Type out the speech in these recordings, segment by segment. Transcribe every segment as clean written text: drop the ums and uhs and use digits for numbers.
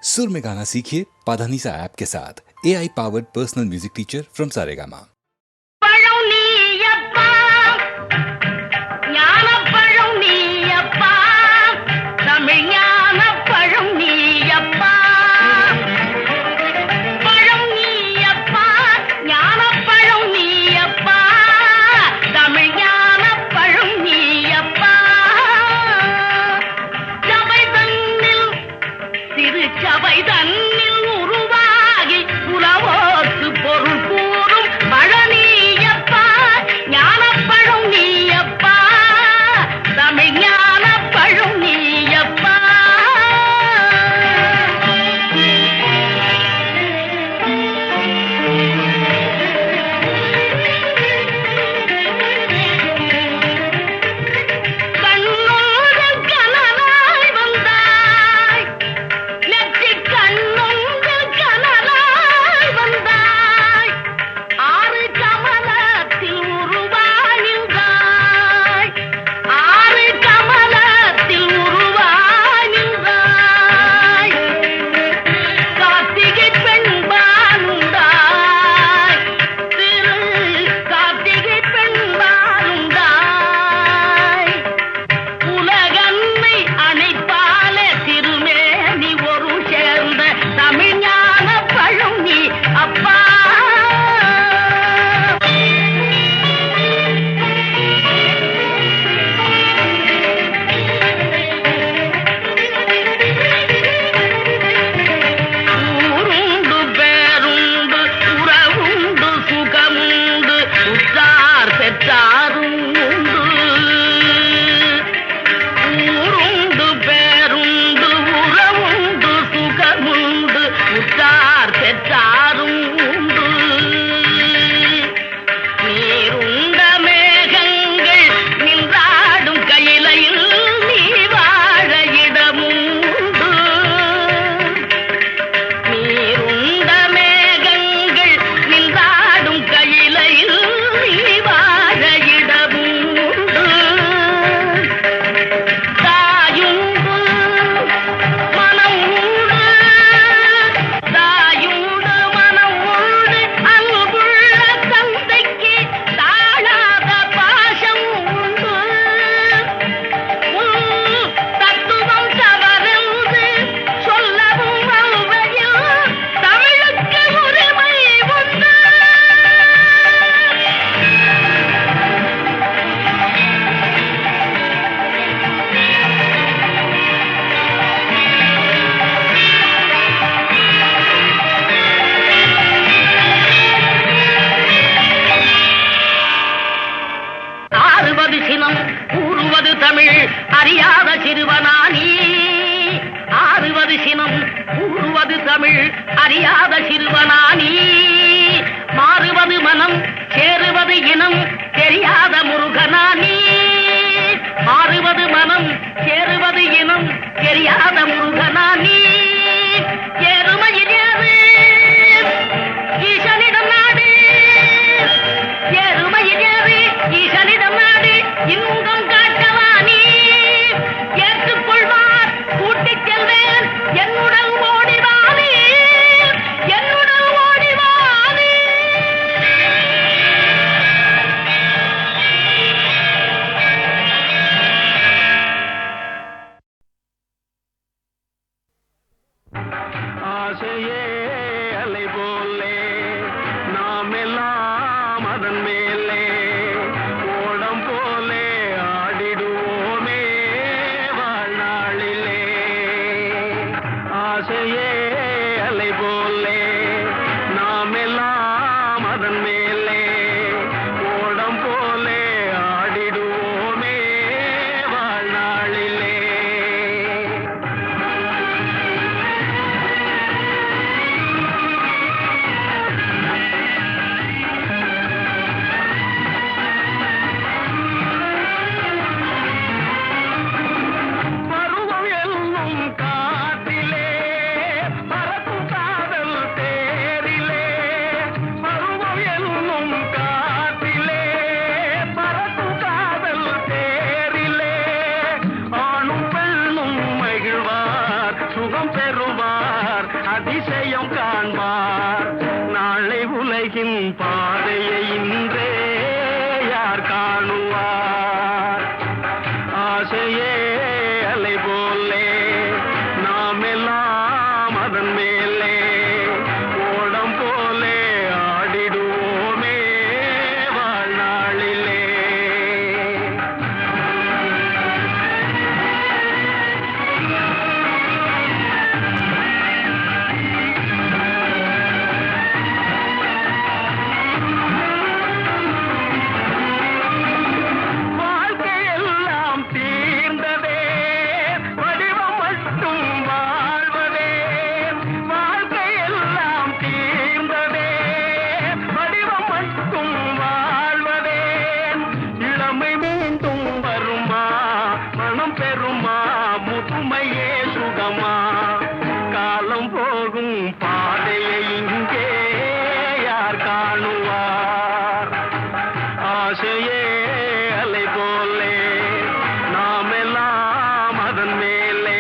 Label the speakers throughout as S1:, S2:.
S1: सुर में गाना सीखिए पाधानीसा ऐप के साथ AI powered personal music teacher from Saregama.
S2: காண்பார், அதிசயம் காண்பார். நாளை உலகின் பாதையை இன்றே யார் காணுவார்? ஆசையே அலை போலே நாம் எல்லாம் அதன் மேலே ஓடம் போலே ஆடிடுவோமே வாழ்நாளிலே. வாழ்க்கையெல்லாம் தீர்ந்ததே, வடிவம் மட்டும் வாழ்வதே. வாழ்க்கையெல்லாம் தீர்ந்ததே, வடிவம் மட்டும் வாழ்வதே. இளமை மீண்டும் வருமா, மனம் பெறுமா, முதுமையே சுகமா? காலம் போகும் பாதையை இங்கே யார் காணுவார்? ஆசையே அலை போலே நாம் எல்லாம் அதன் மேலே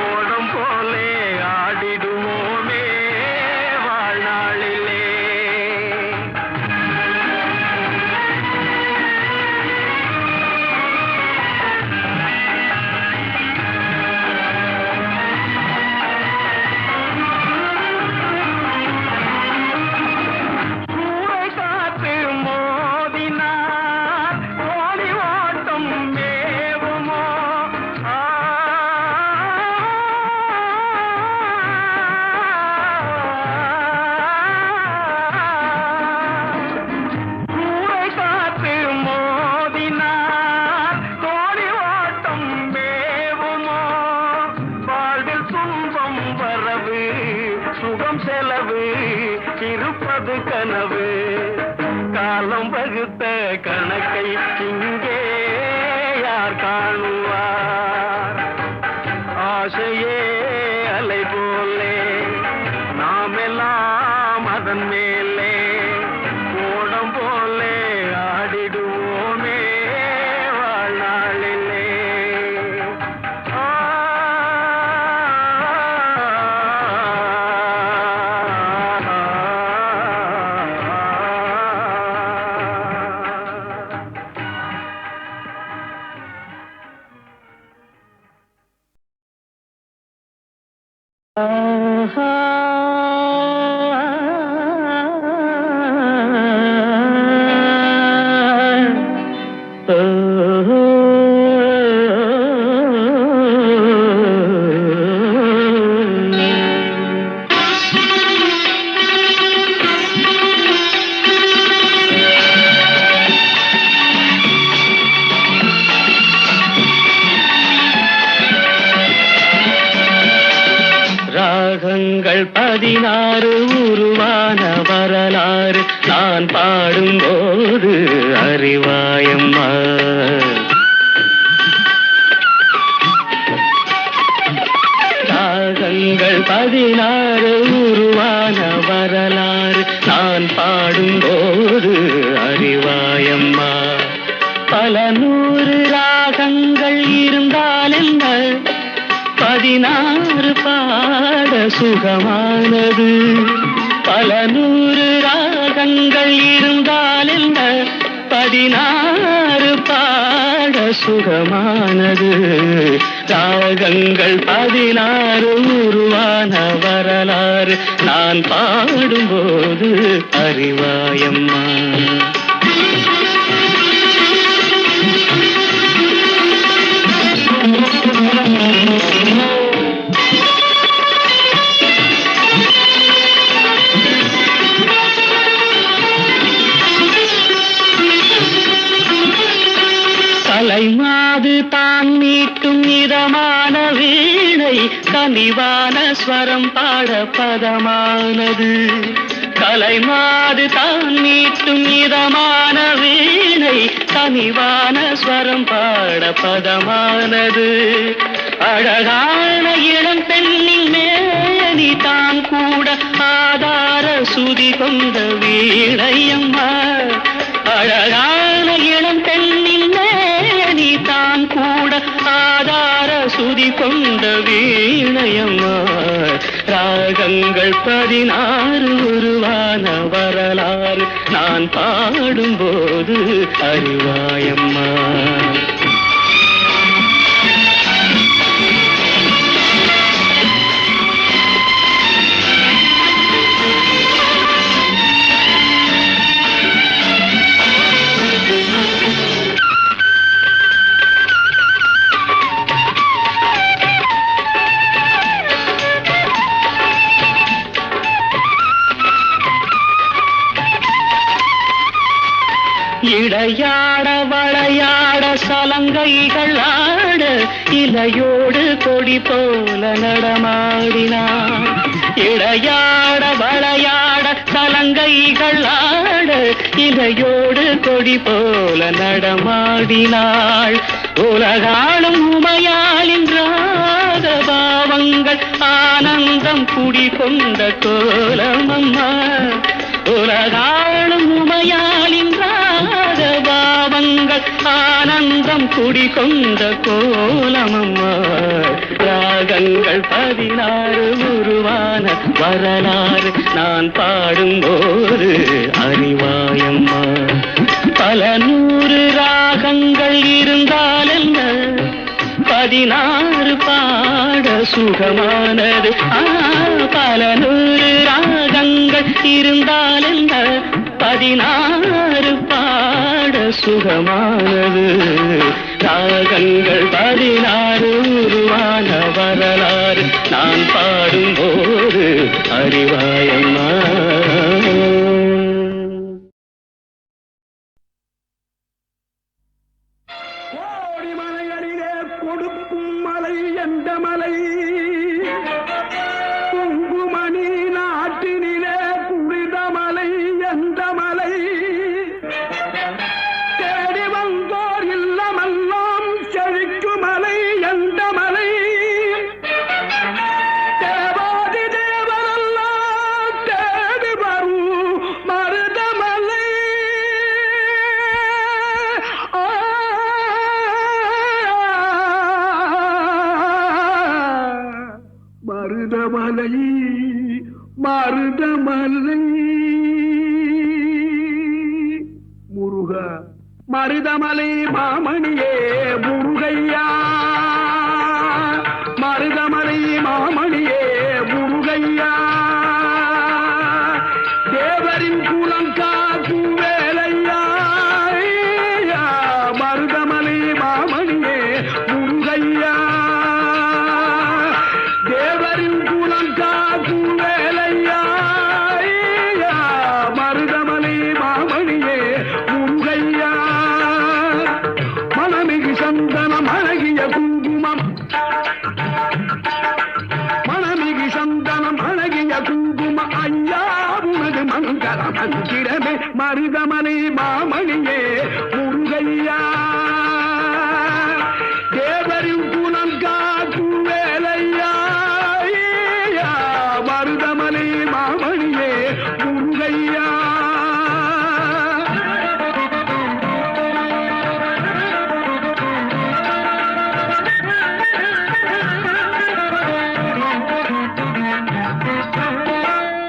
S2: ஓடம் போலே ஆடிடுவோமே வாழ்நாளிலே. சூறை காற்று மோதினார், ஓடி ஓட்டம் மேவுமோ? சூறை காற்று மோதினார், ஓடி ஓட்டம் மேவுமோ? வாழ்வில் துன்பம் வரவு, சுகம் செலவு, இருப்பது கனவு. காலம் வகுத்த கணக்கை இங்கே யார் காணுவார்? ஆசையே அலை போலே நாம் எல்லாம் அதன் மேலே ஓடம் போலே ஆடிடுவோமே வாழ்நாளிலே. ராகங்கள் 16 உருவான வரலாறு நான் பாடும்போது அறிவாயம்மா. ராகங்கள் 16 உருவான வரலாறு நான் பாடும்போது அறிவாயம்மா. பல நூறு ராகங்கள் இருந்தால் என்ன, 16 பாட சுகமானது. பல நூறு ராகங்கள் இருந்தால் என்ன, 16 பாட சுகமானது. ராகங்கள் 16 உருவான வரலாறு நான் பாடும்போது அறிவாயம்மா. கலைமாது தான் மீட்டும் இதமான வீணை, கனிவான ஸ்வரம் பாட பதமானது. கலைமாது தான் மீட்டும் இதமான வீணை, கனிவான ஸ்வரம் பாட பதமானது. அழகான இளம் பெண்ணின் மேனி தான் கூட ஆதார சுதி கொண்ட வீணையம்மா. அழகான இளம் பெண்ணின் மேனி தான் கூட ஆதார சுதி குடிகொண்ட வீணையம்மா ராகங்கள் 16 உருவான வரலாறு நான் பாடும்போது அறிவாயம்மா. இடையாட வளையாட சலங்கைகள் ஆட இலையோடு கொடி போல நடமாடினான். இடையாட வளையாட சலங்கைகள் ஆட இலையோடு கொடி போல நடமாடினாள். உலகாளும் உமையாளின் ராக பாவங்கள் ஆனந்தம் குடிகொண்ட கோலமம்மா. உலகாளும் உமையாளின் பாவங்கள் ஆனந்தம் குடிகொண்ட கோலமம்மா. ராகங்கள் 16 உருவான வரலாறு நான் பாடும்போது அறிவாயம்மா. பல 100 ராகங்கள் இருந்தால் என்ன 16 பாட சுகமானது. பல 100 ராகங்கள் இருந்தால் என்ன 16 பாட சுகமானது. ராகங்கள் 16 உருவான வரலாறு நான் பாடும்போது அறிவாயம்மா.
S3: கோடிமலைகளிலே கொடுக்கும் மலை எந்த மலை? குங்குமணி நாட்டினிலே குளித மலை எந்த மலை? தேடி வந்தோர் இல்லமெல்லாம் செழிக்கும் மலை எந்த மலை? தேவாதி தேவரெல்லாம் தேடி வரும் மருதமலை. மருதமலை மருதமலை முருகா மருதமலை மாமணியே முருகையா. மருதமலை மாமணியே முருகையா. தேவரின் குலம் காக்கும் வேலையா. மருதமலை மாமணியே முருகையா. தேவரின் குலம் காக்கும் வேலையா. மருதமலை மாமணியே முருகையா. மனமிகு சந்தனம் அழகிய குங்குமம். மனமிகு சந்தனம் அழகிய குங்கும ஐயா உனது மங்கள மந்திரமே. மருதமலை மாமணியே முருகையா. தேவரின் குலம் காக்கும் வேலையா. மருதமலை மாமணியே முருகையா.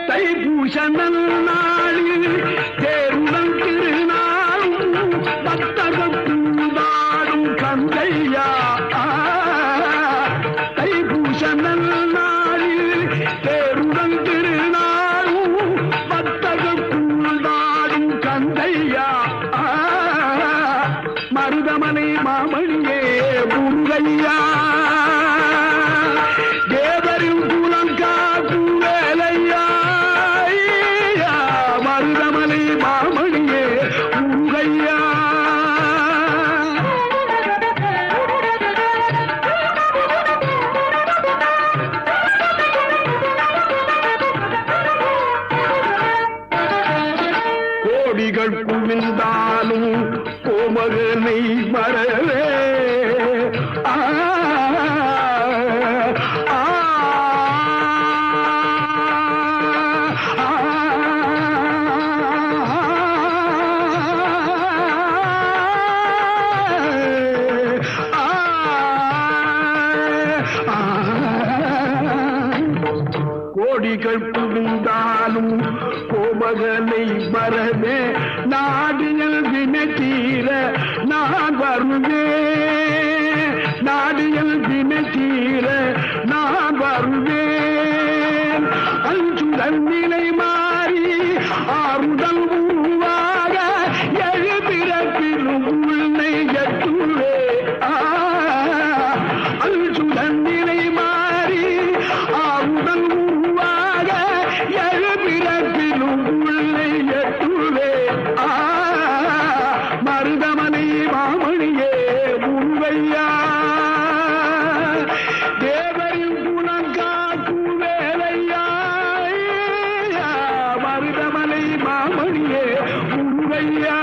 S3: தைப்பூச நன்னாளில் தேருடன் திருநாளும் பக்தகம் பூந்தாடும் கந்தையா. தைப்பூச நன்னாளில் தேருடன் திருநாளும் பக்தகம் பூந்தாடும் கந்தையா. மருதமலை மாமணியே முருகையா. தேவரின் குலம் காக்கும் வேலையா. மருதமலை மாமணியே முருகையா. கோடிகள் புகுந்தாலும் கோமகனை மறவே நாடியல் வினை தீர நான் வருவேன். நாடியல் வினை தீர நான் வருவேன். அஞ்சுடன் நிலை மாறி ஆறுதல் உருவாக எழுபிறப்பிலும் உன்னை எட்டுவே. அஞ்சுடன் நிலை மாறி ஆறுதல் உருவாக எழுபிறப்பிலும் உன்னை எட்டுவே. மருதமனை மாமணியே முன்வையா தேவரின் குணம் காக்கும் வேலையா. மருதமலை மாமணியே முன்வையா.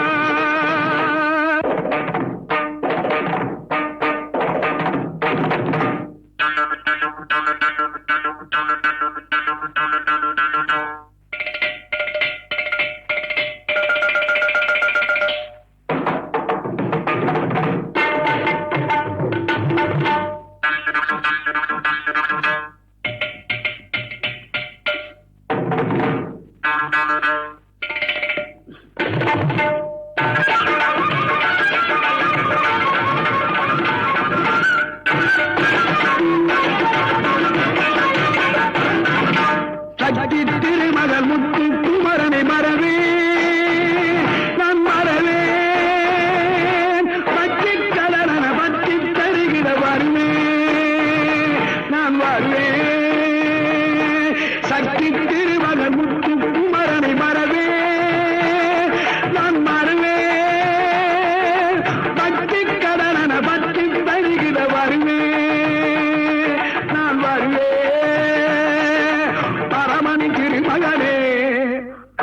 S3: சக்தி திருமகள் முத்து குமரனை மறவே நான் மறவேன். பற்றி கடலன பற்றி தருகிற வருவேன் நான் வருவேன். சக்தி திருமகள் முத்து குமரனை மறவே நான் மறவேன். பற்றி கடலன பற்றி தருகிற வருவேன் நான் வருவேன். பரமணி திருமகனே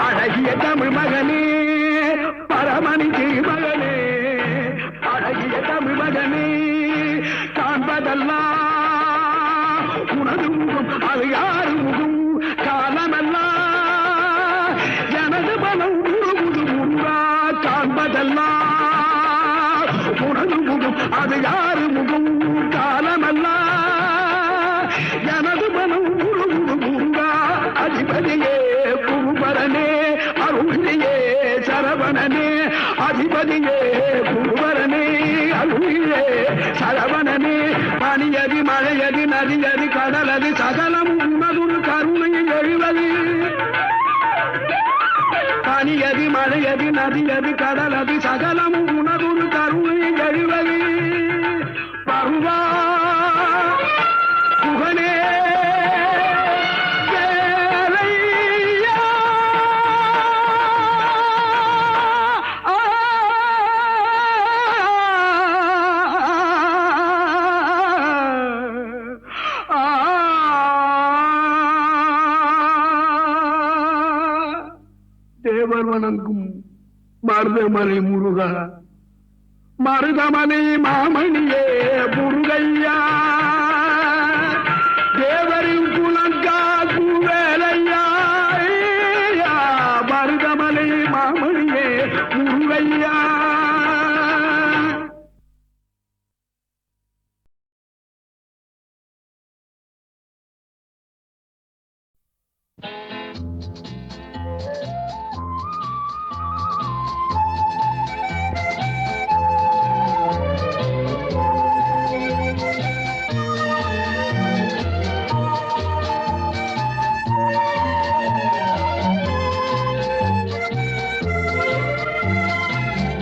S3: அழகிய தமிழ் மகனே. பரமணி திருமகனே அழகிய தமிழ் மகனே. காண்பதெல்லாம் உனது முகம் அது யாரு முகம். காலமெல்லாம் எனது மனம் உருகுது முருகா. காண்பதெல்லாம் உனது முகம் அது யாரு முகம். காலமெல்லாம் எனது மனம் உருகுது முருகா. அதிபதியே குருபரனே அருளியே சரவணனே. அதிபதியே குருபரனே அருளியே சரவணனே. பனியது மழையது நதியது கடலது சகலம் உனதுரு கருணையில் எழுவது. பனியது மழையது நதியது கடலது சகலம் உனதுரு கருணையில் எழுவது. பருவா புகழே தேவர் வணங்கும் மருதமலை முருகா. மருதமலை மாமணியே முருகையா. தேவரின் குலம் காக்கும் வேலையா. மருதமலை மாமணியே முருகையா.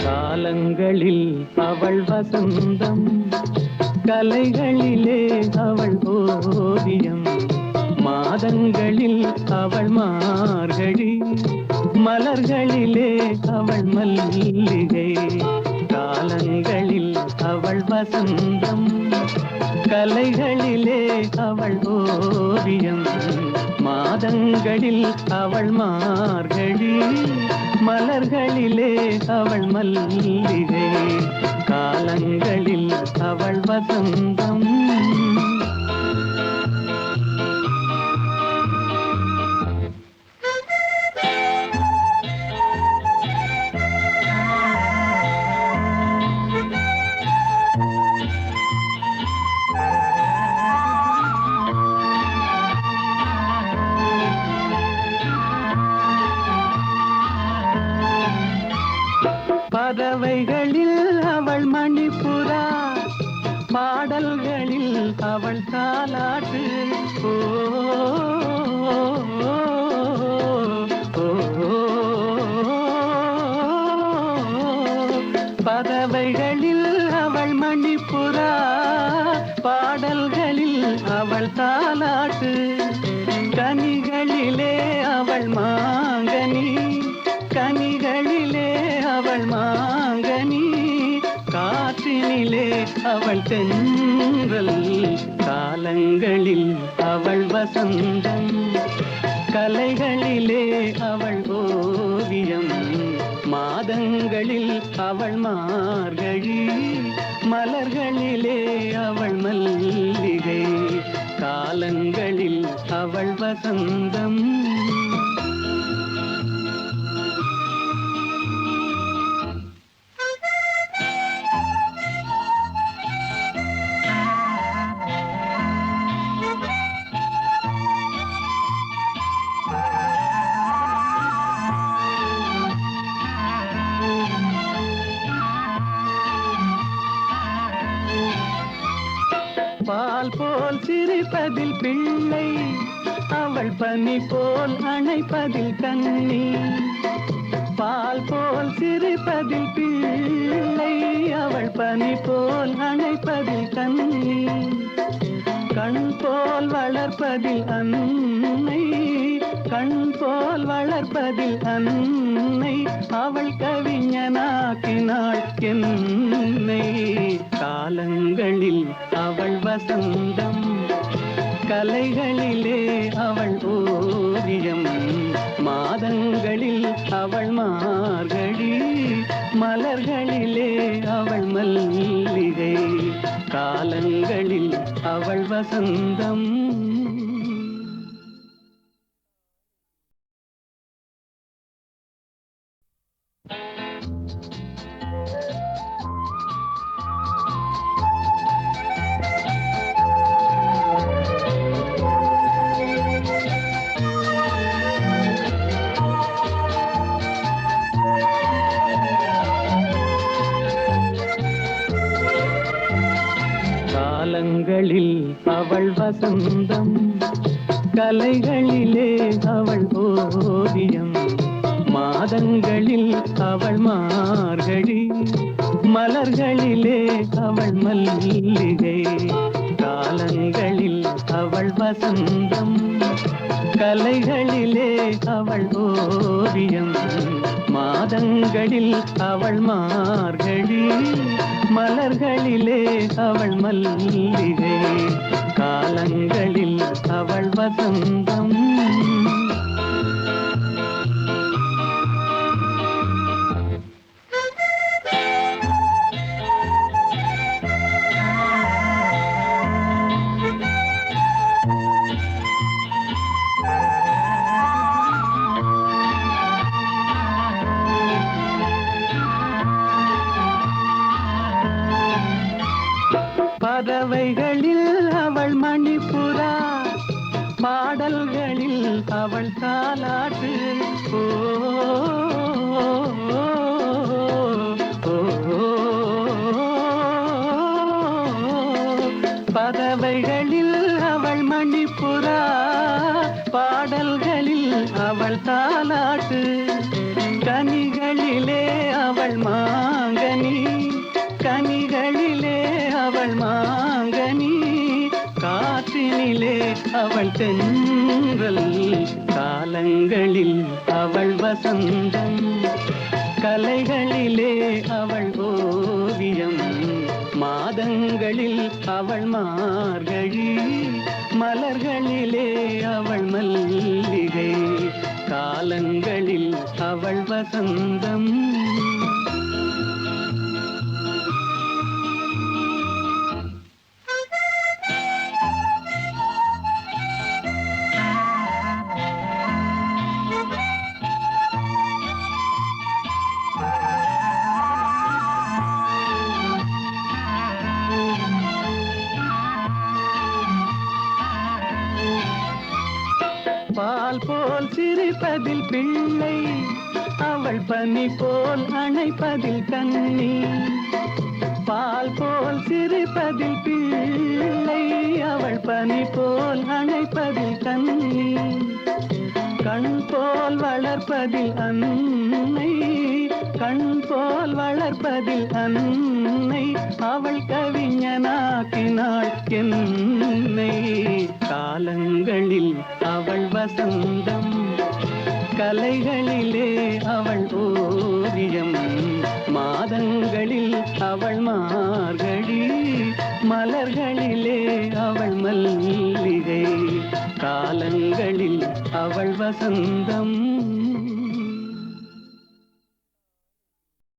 S2: காலங்களில் அவள் வசந்தம், கலைகளிலே அவள் ஓவியம். மாதங்களில் அவள் மார்கழி, மலர்களிலே அவள் மல்லிகை. காலங்களில் அவள் வசந்தம், கலைகளிலே அவள் ஓவியம். மாதங்களில் அவள் மார்கழி, மலர்களிலே அவள் மல்லிகை. காலங்களில் அவள் வசந்தம். தாலாட்டு. ஓ, பறவைகளில் அவள் மணிப்புறா, பாடல்களில் அவள் தாலாட்டு. கனிகளிலே அவள் மாங்கனி, கனிகளிலே அவள் மாங்கனி. காற்றினிலே அவள் தென்றல், காலங்களில் அவள் வசந்தம். கலைகளிலே அவள் ஓவியம், மாதங்களில் அவள் மார்கழி. மலர்களிலே அவள் மல்லிகை, காலங்களில் அவள் வசந்தம். பால் போல் சிரிப்பதில் பிள்ளை, அவள் பனி போல் அணைப்பதில் கண்ணி. பால் போல் சிரிப்பதில் பிள்ளை, அவள் பனி போல் அணைப்பதில் கண்ணி. கண் போல் வளர்ப்பதில் அன்னை, கண் போல் வளர்ப்பதில் அன்னை. அவள் கவிஞனாக்கினாள் என்னை, காலங்களில் அவள் வசந்தம். கலைகளிலே அவள் ஓவியம், மாதங்களில் அவள் மார்கழி. மலர்களிலே அவள் மல்லிகை, காலங்களில் அவள் வசந்தம். காலங்களில் அவள் வசந்தம், கலைகளிலே அவள் ஓவியம், மாதங்களில் அவள் மார்கழி. மலர்களிலே அவள் மல்லிகை, காலங்களில் அவள் வசந்தம். கலைகளிலே அவள் ஓவியம், மாதங்களில் அவள் மார்கழி. மலர்களிலே அவள் மல்லிகை, காலங்களில் அவள் வசந்தம். பறவைகளில் அவள் மணிப்புறா, பாடல்களில் அவள் தாலாட்டு. ஓ, பறவைகளில் அவள் மணிப்புறா, பாடல்களில் அவள் தாலாட்டு. கனிகளிலே அவள் மாங்கனி, கனிகளிலே அவள் மாங்கனி. காற்றினிலே அவள் தென்றல், காலங்களில் அவள் வசந்தம். கலைகளிலே அவள் ஓவியம், மாதங்களில் அவள் மார்கழி. மலர்களிலே அவள் மல்லிகை, காலங்களில் அவள் வசந்தம். பால் போல் சிரிப்பதில் பிள்ளை, அவள் பனி போல் அணைப்பதில் கண்ணி. பால் போல் சிரிப்பதில் பிள்ளை, அவள் பனி போல் அணைப்பதில் கண்ணி, கண் போல் வளர்ப்பதில் அன்னை, கண் போல் வளர்ப்பதில் அன்னை, அவள் கவிஞனாக்கினாள் என்னை. காலங்களில் அவள் வசந்தம், கலைகளிலே அவள் ஓவியம், மாதங்களில் அவள் மார்கழி, மலர்களிலே அவள் மல்லிகை. காலங்களில் அவள் வசந்தம்.